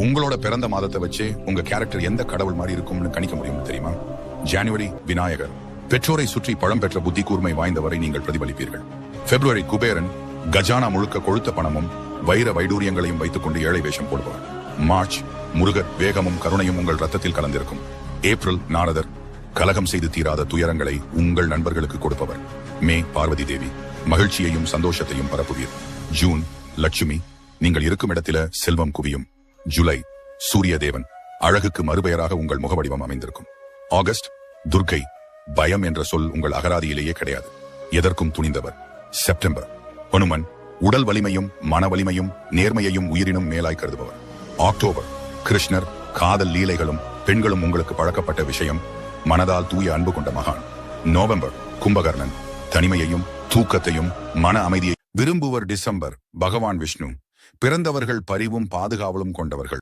உங்களோட பிறந்த மாதத்தை வச்சு உங்க கேரக்டர் எந்த கடவுள் மாதிரி இருக்கும்னு கணிக்க முடியும் தெரியுமா? ஜனவரி விநாயகர், பெற்றோரை சுற்றி பழம் பெற்ற புத்தி கூர்மை வாய்ந்தவரை நீங்கள் பிரதிபலிப்பீர்கள். பிப்ரவரி குபேரன், கஜானா முழுக்க கொழுத்த பணமும் வைர வைடூரியங்களையும் வைத்துக் கொண்டு ஏழை வேஷம் போடுபவர். மார்ச் முருகர், வேகமும் கருணையும் உங்கள் ரத்தத்தில் கலந்திருக்கும். ஏப்ரல் நாரதர், கலகம் செய்து தீராத துயரங்களை உங்கள் நண்பர்களுக்கு கொடுப்பவர். மே பார்வதி தேவி, மகிழ்ச்சியையும் சந்தோஷத்தையும் பரப்புவீர். ஜூன் லட்சுமி, நீங்கள் இருக்கும் இடத்தில செல்வம் குவியும். ஜூலை சூரிய தேவன், அழகுக்கு மறுபெயராக உங்கள் முகவடிவம் அமைந்திருக்கும். ஆகஸ்ட் துர்க்கை, பயம் என்ற சொல் உங்கள் அகராதியிலேயே கிடையாது, எதற்கும் துணிந்தவர். செப்டம்பர் ஹனுமன், உடல் வலிமையும் மன வலிமையும் நேர்மையையும் உயிரினும் மேலாய் கருதுபவர். அக்டோபர் கிருஷ்ணர், காதல் லீலைகளும் பெண்களும் உங்களுக்கு பழக்கப்பட்ட விஷயம், மனதால் தூய அன்பு கொண்ட மகான். நவம்பர் கும்பகர்ணன், தனிமையையும் தூக்கத்தையும் மன அமைதியை விரும்புவர். டிசம்பர் பகவான் விஷ்ணு, பிறந்தவர்கள் பரிவும் பாதுகாவலும் கொண்டவர்கள்.